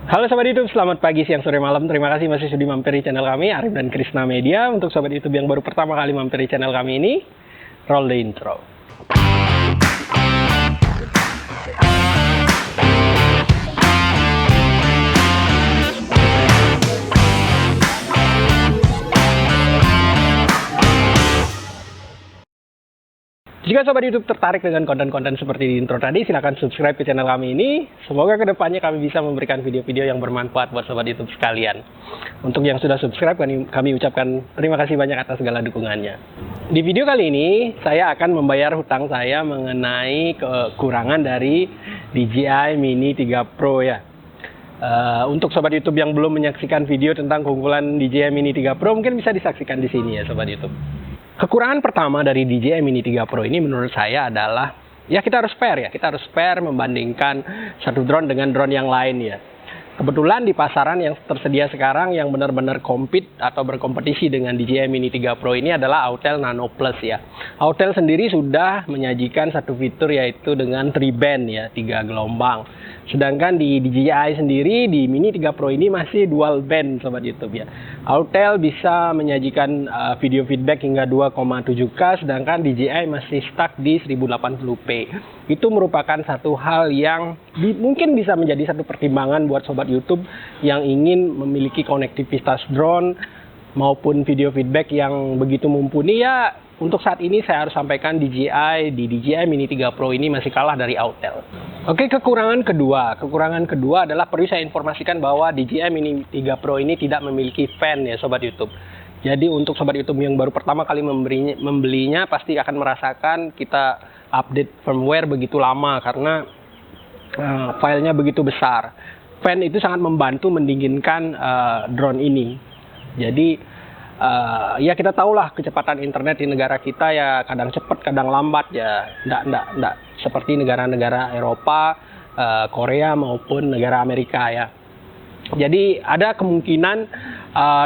Halo Sobat YouTube, selamat pagi, siang, sore, malam. Terima kasih masih sudi mampir di channel kami, Arif dan Krisna Media. Untuk Sobat YouTube yang baru pertama kali mampir di channel kami ini, roll the intro. Jika Sobat YouTube tertarik dengan konten-konten seperti di intro tadi, silahkan subscribe ke channel kami ini. Semoga kedepannya kami bisa memberikan video-video yang bermanfaat buat Sobat YouTube sekalian. Untuk yang sudah subscribe, kami ucapkan terima kasih banyak atas segala dukungannya. Di video kali ini, saya akan membayar hutang saya mengenai kekurangan dari DJI Mini 3 Pro ya. Untuk Sobat YouTube yang belum menyaksikan video tentang keunggulan DJI Mini 3 Pro, mungkin bisa disaksikan di sini ya Sobat YouTube. Kekurangan pertama dari DJI Mini 3 Pro ini menurut saya adalah, ya kita harus fair ya, kita harus fair membandingkan satu drone dengan drone yang lain ya. Kebetulan di pasaran yang tersedia sekarang yang benar-benar compete atau berkompetisi dengan DJI Mini 3 Pro ini adalah Autel Nano Plus ya. Autel sendiri sudah menyajikan satu fitur yaitu dengan 3 band ya, 3 gelombang. Sedangkan di DJI sendiri di Mini 3 Pro ini masih dual band Sobat YouTube ya. Autel bisa menyajikan video feedback hingga 2,7K, sedangkan DJI masih stuck di 1080p. Itu merupakan satu hal yang mungkin bisa menjadi satu pertimbangan buat Sobat YouTube yang ingin memiliki konektivitas drone maupun video feedback yang begitu mumpuni ya. Untuk saat ini saya harus sampaikan DJI Mini 3 Pro ini masih kalah dari Autel. Oke, kekurangan kedua adalah perlu saya informasikan bahwa DJI Mini 3 Pro ini tidak memiliki fan ya Sobat YouTube. Jadi untuk Sobat YouTube yang baru pertama kali membelinya pasti akan merasakan kita update firmware begitu lama karena filenya begitu besar. Fan itu sangat membantu mendinginkan drone ini. Jadi ya kita tahulah kecepatan internet di negara kita ya kadang cepat kadang lambat ya, enggak seperti negara-negara Eropa, Korea maupun negara Amerika ya. Jadi ada kemungkinan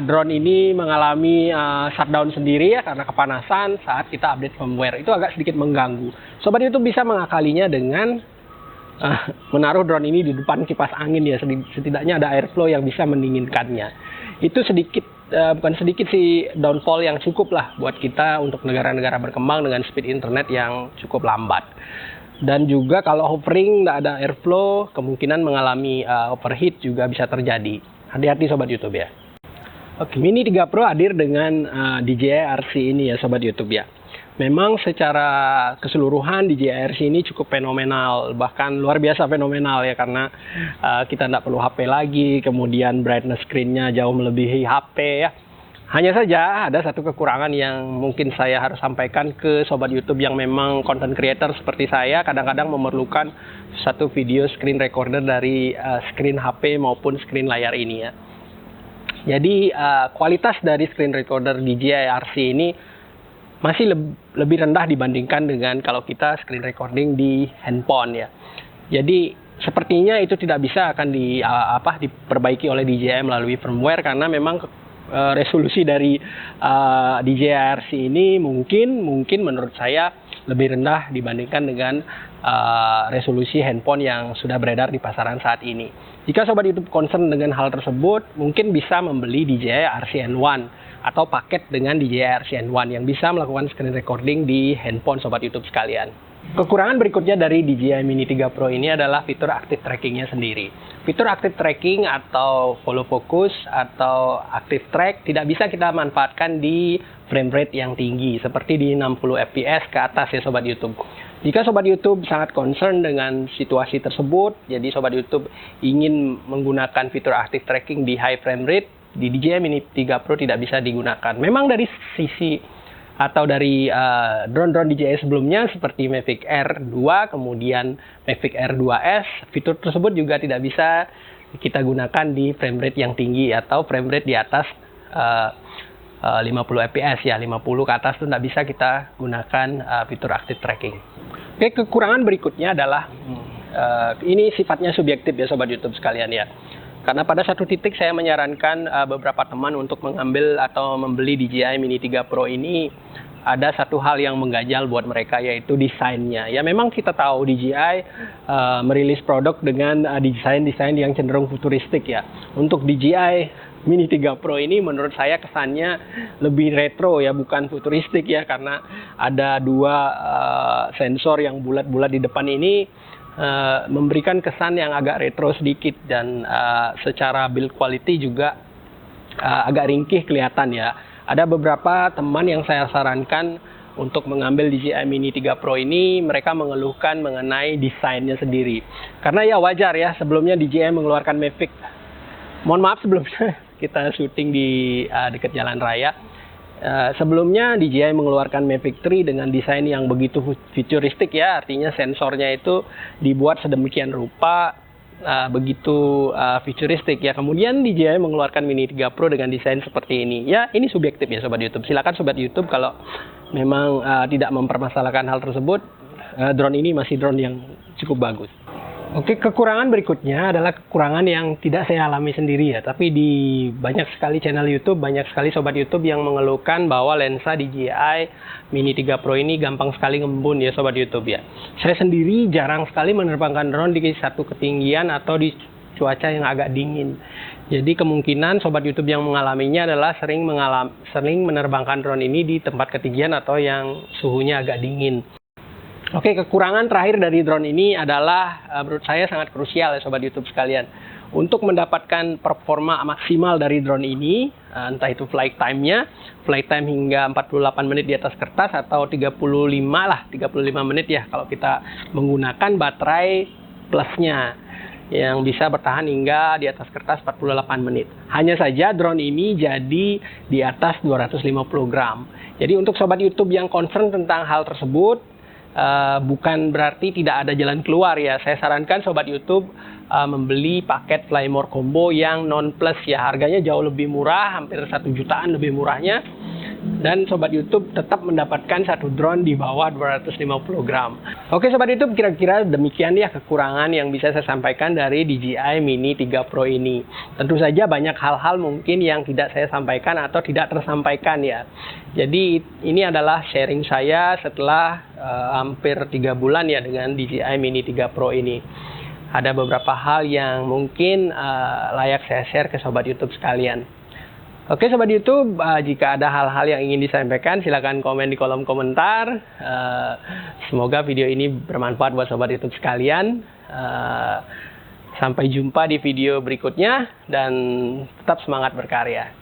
drone ini mengalami shutdown sendiri ya karena kepanasan saat kita update firmware. Itu agak sedikit mengganggu. Sobat YouTube bisa mengakalinya dengan menaruh drone ini di depan kipas angin ya, setidaknya ada airflow yang bisa mendinginkannya. Itu bukan sedikit sih downfall yang cukup lah buat kita untuk negara-negara berkembang dengan speed internet yang cukup lambat. Dan juga kalau hovering tidak ada airflow, kemungkinan mengalami overheat juga bisa terjadi. Hati-hati Sobat YouTube ya. Oke, Mini 3 Pro hadir dengan DJI RC ini ya Sobat YouTube ya. Memang secara keseluruhan DJI RC ini cukup fenomenal, bahkan luar biasa fenomenal ya, karena kita tidak perlu HP lagi, kemudian brightness screen-nya jauh melebihi HP ya. Hanya saja ada satu kekurangan yang mungkin saya harus sampaikan ke Sobat YouTube yang memang content creator seperti saya, kadang-kadang memerlukan satu video screen recorder dari screen HP maupun screen layar ini ya. Jadi kualitas dari screen recorder DJI RC ini masih lebih rendah dibandingkan dengan kalau kita screen recording di handphone ya. Jadi sepertinya itu tidak bisa akan diperbaiki oleh DJI melalui firmware karena memang resolusi dari DJI RC ini mungkin menurut saya lebih rendah dibandingkan dengan resolusi handphone yang sudah beredar di pasaran saat ini. Jika Sobat YouTube concern dengan hal tersebut, mungkin bisa membeli DJI RC-N1 atau paket dengan DJI RC-N1 yang bisa melakukan screen recording di handphone Sobat YouTube sekalian. Kekurangan berikutnya dari DJI Mini 3 Pro ini adalah fitur active trackingnya sendiri. Fitur active tracking atau follow focus atau active track tidak bisa kita manfaatkan di frame rate yang tinggi seperti di 60 fps ke atas ya Sobat YouTube. Jika Sobat YouTube sangat concern dengan situasi tersebut, jadi Sobat YouTube ingin menggunakan fitur active tracking di high frame rate, di DJI Mini 3 Pro tidak bisa digunakan. Memang dari sisi atau dari drone-drone DJI sebelumnya seperti Mavic Air 2, kemudian Mavic Air 2S, fitur tersebut juga tidak bisa kita gunakan di frame rate yang tinggi atau frame rate di atas 50 fps ya, 50 ke atas itu tidak bisa kita gunakan fitur active tracking. Oke, kekurangan berikutnya adalah ini sifatnya subjektif ya Sobat YouTube sekalian ya. Karena pada satu titik saya menyarankan beberapa teman untuk mengambil atau membeli DJI Mini 3 Pro ini ada satu hal yang mengganjal buat mereka, yaitu desainnya. Ya memang kita tahu DJI merilis produk dengan desain-desain yang cenderung futuristik ya. Untuk DJI Mini 3 Pro ini menurut saya kesannya lebih retro ya, bukan futuristik ya, karena ada dua sensor yang bulat-bulat di depan ini memberikan kesan yang agak retro sedikit, dan secara build quality juga agak ringkih kelihatan ya. Ada beberapa teman yang saya sarankan untuk mengambil DJI Mini 3 Pro ini, mereka mengeluhkan mengenai desainnya sendiri. Karena ya wajar ya, sebelumnya DJI mengeluarkan Mavic. Mohon maaf sebelumnya kita syuting di dekat jalan raya. Sebelumnya DJI mengeluarkan Mavic 3 dengan desain yang begitu futuristik ya, artinya sensornya itu dibuat sedemikian rupa, begitu futuristik ya. Kemudian DJI mengeluarkan Mini 3 Pro dengan desain seperti ini. Ya ini subjektif ya Sobat YouTube. Silakan Sobat YouTube kalau memang tidak mempermasalahkan hal tersebut. Drone ini masih drone yang cukup bagus. Oke, kekurangan berikutnya adalah kekurangan yang tidak saya alami sendiri ya, tapi di banyak sekali channel YouTube, banyak sekali Sobat YouTube yang mengeluhkan bahwa lensa DJI Mini 3 Pro ini gampang sekali ngembun ya Sobat YouTube ya. Saya sendiri jarang sekali menerbangkan drone di satu ketinggian atau di cuaca yang agak dingin. Jadi kemungkinan Sobat YouTube yang mengalaminya adalah sering menerbangkan drone ini di tempat ketinggian atau yang suhunya agak dingin. Oke, kekurangan terakhir dari drone ini adalah menurut saya sangat krusial ya Sobat YouTube sekalian. Untuk mendapatkan performa maksimal dari drone ini, entah itu flight time-nya, flight time hingga 48 menit di atas kertas atau 35 menit ya kalau kita menggunakan baterai plusnya yang bisa bertahan hingga di atas kertas 48 menit. Hanya saja drone ini jadi di atas 250 gram. Jadi untuk Sobat YouTube yang concern tentang hal tersebut, bukan berarti tidak ada jalan keluar ya. Saya sarankan Sobat YouTube membeli paket Fly More Combo yang non plus ya. Harganya jauh lebih murah, hampir 1 jutaan lebih murahnya. Dan Sobat YouTube tetap mendapatkan satu drone di bawah 250 gram. Oke Sobat YouTube, kira-kira demikian ya kekurangan yang bisa saya sampaikan dari DJI Mini 3 Pro ini. Tentu saja banyak hal-hal mungkin yang tidak saya sampaikan atau tidak tersampaikan ya. Jadi ini adalah sharing saya setelah hampir 3 bulan ya dengan DJI Mini 3 Pro ini. Ada beberapa hal yang mungkin layak saya share ke Sobat YouTube sekalian. Oke Sobat YouTube, jika ada hal-hal yang ingin disampaikan silahkan komen di kolom komentar. Semoga video ini bermanfaat buat Sobat YouTube sekalian. Sampai jumpa di video berikutnya dan tetap semangat berkarya.